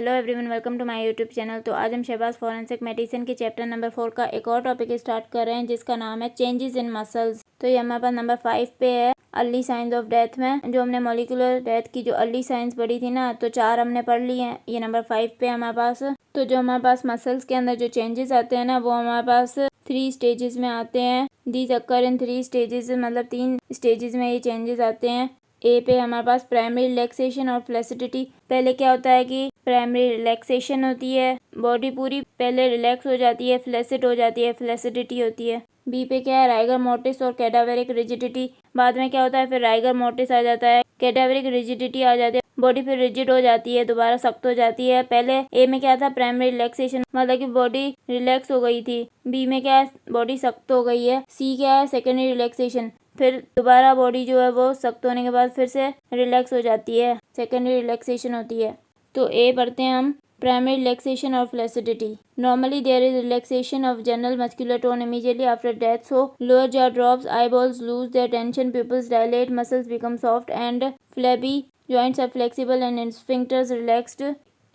Hello everyone, welcome to my YouTube channel. तो आज हम शहबाज फॉरेंसिक मेडिसिन के चैप्टर नंबर 4 का एक और टॉपिक स्टार्ट कर रहे हैं जिसका नाम है चेंजेस इन मसल्स। तो ये हमारे पास नंबर 5 पे है अर्ली साइंस ऑफ डेथ में। जो हमने मॉलिक्यूलर डेथ की जो अर्ली साइंस पढ़ी थी ना, तो 4 हमने पढ़ ली हैं। ये नंबर 5 पे हमारे पास। तो जो हमारे पास मसल्स के अंदर जो चेंजेस आते हैं ना, वो हमारे पास 3 स्टेजेस में आते हैं। दीज अकर इन 3 स्टेजेस, मतलब 3 स्टेजेस में ये चेंजेस आते हैं। ए पे हमारे पास प्राइमरी रिलैक्सेशन और फ्लेसिडिटी। पहले क्या होता है कि प्राइमरी रिलैक्सेशन होती है, बॉडी पूरी पहले रिलैक्स हो जाती है, फ्लेसिड हो जाती है, फ्लेसिडिटी होती है। बी पे क्या है, राइगर मोर्टिस और कैडावेरिक रिजिडिटी। बाद में क्या होता है, फिर राइगर मोर्टिस आ जाता है, कैडावेरिक रिजिडिटी आ जाती है, बॉडी फिर रिजिड हो जाती है, दोबारा सख्त हो जाती है। पहले ए में क्या था, प्राइमरी रिलैक्सेशन, मतलब कि बॉडी रिलैक्स हो गई थी। बी में क्या है, बॉडी सख्त हो गई है। सी क्या है, सेकेंडरी रिलैक्सेशन, फिर दोबारा बॉडी जो है वो सख्त होने के बाद फिर से रिलैक्स हो जाती है, सेकेंडरी रिलैक्सेशन होती है। तो ए पढ़ते हैं हम, प्राइमरी रिलैक्सेशन और flaccidity. Normally there is relaxation of general muscular tone immediately after death, so lower jaw drops, eyeballs lose their tension, pupils dilate, muscles become soft and flabby, joints are flexible and sphincters relaxed।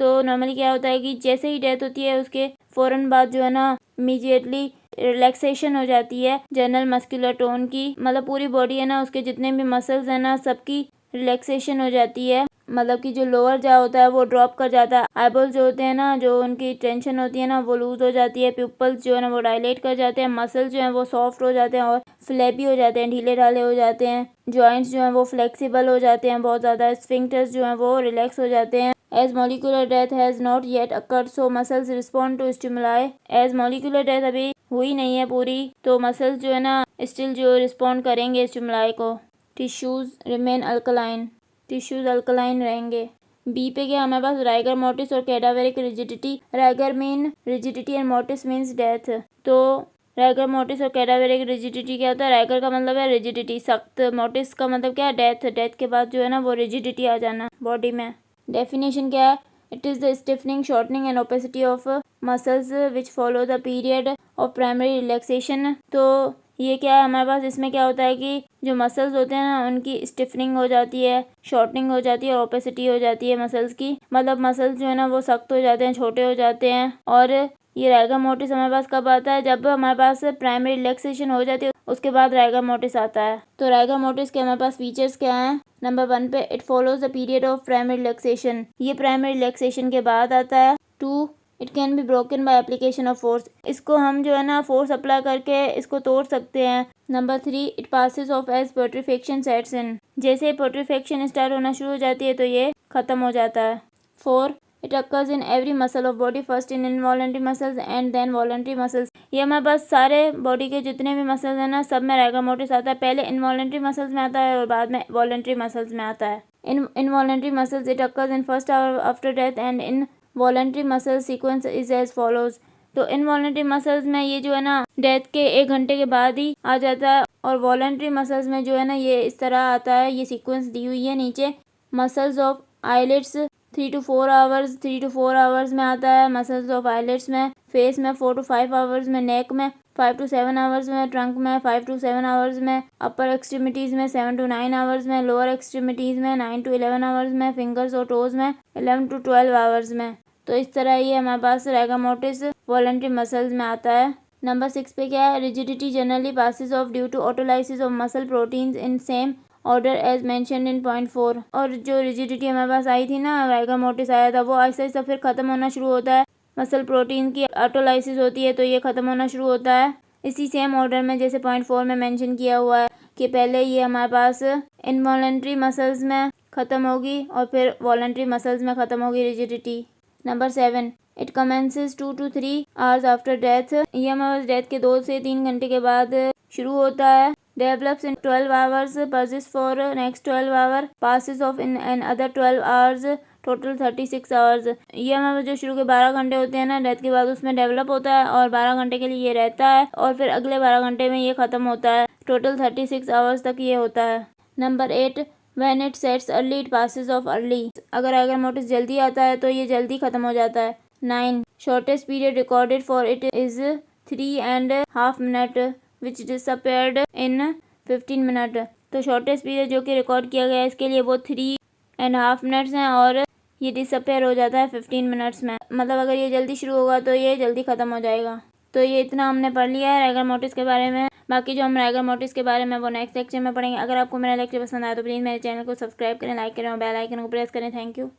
तो normally क्या होता है कि जैसे ही death होती है उसके फ़ौरन बाद जो है ना इमीडिएटली रिलैक्सेशन हो जाती है जनरल मस्कुलर टोन की, मतलब पूरी बॉडी है ना, उसके जितने भी मसल्स है ना, सबकी रिलैक्सेशन हो जाती है। मतलब कि जो लोअर जा होता है वो ड्रॉप कर जाता है, आईबॉल्स जो होते हैं ना, जो उनकी टेंशन होती है ना, वो लूज हो जाती है, प्यूपल्स जो है ना वो डायलेट कर जाते हैं, मसल्स जो हैं वो सॉफ्ट हो जाते हैं और फ्लैपी हो जाते हैं, ढीले ढाले हो जाते हैं, जॉइंट्स जो हैं वो फ्लेक्सिबल हो जाते हैं बहुत ज़्यादा, स्फिंक्टर्स जो हैं वो रिलैक्स हो जाते हैं। As molecular death has not yet occurred, so muscles respond to stimuli. As molecular death अभी हुई नहीं है पूरी, तो मसल्स जो है ना स्टिल जो रिस्पॉन्ड करेंगे स्टिमुलाई को। Tissues remain alkaline, tissues alkaline रहेंगे। बी पे क्या हमारे पास, राइगर मोर्टिस और cadaveric rigidity. Rigor mean rigidity and mortis means death. तो राइगर मोर्टिस और कैडावेरिक रिजिडिटी क्या होता है, राइगर का मतलब है रिजिडिटी, सख्त, मोर्टिस का मतलब क्या है, डेथ। डेथ के बाद जो है ना वो रिजिडिटी आ जाना बॉडी में। डेफिनेशन क्या है, it is the stiffening, shortening and opacity of muscles which follow the period of primary relaxation. तो ये क्या है हमारे पास, इसमें क्या होता है कि जो मसल्स होते हैं ना उनकी स्टिफनिंग हो जाती है, शॉर्टनिंग हो जाती है और ओपेसिटी हो जाती है मसल्स की, मतलब मसल्स जो है ना वो सख्त हो जाते हैं, छोटे हो जाते हैं। और ये राइगर मोर्टिस हमारे पास कब आता है, जब हमारे पास प्राइमरी रिलैक्सेशन हो जाती है, उसके बाद राइगर मोर्टिस आता है। तो राइगर मोर्टिस के हमारे पास फीचर्स क्या हैं, नंबर 1 पे, it follows the period of primary relaxation, ये प्राइमरी रिलैक्सेशन के बाद आता है। 2, it can be broken by application of force, इसको हम जो है ना फोर्स अप्लाई करके इसको तोड़ सकते हैं। Number 3, it passes off as putrefaction sets in, जैसे पेट्रीफेक्शन स्टार्ट होना शुरू हो जाती है तो ये खत्म हो जाता है। 4, it occurs in every muscle of body, first in involuntary muscles and then voluntary muscles. ये हमारे पास सारे बॉडी के जितने भी मसल्स हैं ना, सब में राइगर मोर्टिस आता है। पहले इनवॉलंटरी मसल्स में आता है और बाद में वॉलंटरी मसल्स में आता है। Involuntary muscles, it occurs in first hour after death and in voluntary muscle sequence is as follows. तो इनवॉलंटरी मसल्स में ये जो है ना डेथ के 1 घंटे के बाद ही आ जाता है, और वॉलंटरी मसल्स में जो है ना ये इस तरह आता है, ये सीक्वेंस दी हुई है नीचे। Muscles of eyelids 3 to 4 hours, 3 to 4 hours में आता है मसल्स ऑफ आईलिड्स में। फेस में 4 to 5 आवर्स में, नेक में 5 to 7 आवर्स में, ट्रंक में 5 to 7 आवर्स में, अपर एक्सट्रीमिटीज़ में 7 to 9 आवर्स में, लोअर एक्सट्रीमिटीज़ में 9 to 11 आवर्स में, फिंगर्स और टोज में 11 to 12 आवर्स में। तो इस तरह ये हमारे पास राइगर मोर्टिस वॉलंटरी मसल्स में आता है। नंबर 6 पे क्या है, rigidity generally passes off due to autolysis of muscle proteins in same order as mentioned in point 4। और जो रिजिडिटी हमारे पास आई थी ना, राइगर मोर्टिस आया था, वो आहिस्ता आहिस्ता फिर ख़त्म होना शुरू होता है। मसल प्रोटीन की ऑटोलाइसिस होती है तो ये ख़त्म होना शुरू होता है इसी सेम ऑर्डर में, जैसे पॉइंट 4 में मेंशन किया हुआ है कि पहले ये हमारे पास इनवॉलंटरी मसल्स में ख़त्म होगी और फिर वॉलंटरी मसल्स में ख़त्म होगी rigidity. Number 7, it commences 2 to 3 hours after death, ये हमारे डेथ के 2 से 3 घंटे के बाद शुरू होता है। Develops in 12 hours, persist for next 12 hour, passes off in another 12 hours, total 36 hours. ये हमारे जो शुरू के 12 घंटे होते हैं ना डेथ के बाद, उसमें डेवलप होता है और 12 घंटे के लिए ये रहता है और फिर अगले 12 घंटे में ये ख़त्म होता है। टोटल 36 आवर्स तक ये होता है। Number 8, when it sets early it passes of early, अगर मोर्टिस जल्दी आता है तो ये जल्दी ख़त्म हो जाता है। 9, shortest period recorded for it is 3.5 minute which disappeared in 15 minute. तो शॉर्टेस्ट पीरियड जो कि रिकॉर्ड किया गया है इसके लिए वो 3.5 मिनट्स हैं और ये डिसअपेयर हो जाता है 15 मिनट्स में। मतलब अगर ये जल्दी शुरू होगा तो ये जल्दी ख़त्म हो जाएगा। तो ये इतना हमने पढ़ लिया है राइगर मोटिव्स के बारे में। बाकी जो हम राइगर मोटिव्स के बारे में वो नेक्स्ट लेक्चर में पढ़ेंगे। अगर आपको मेरा लेक्चर पसंद आया तो प्लीज़ मेरे चैनल को सब्सक्राइब करें, लाइक करें और बेल आइकन को प्रेस करें। Thank you.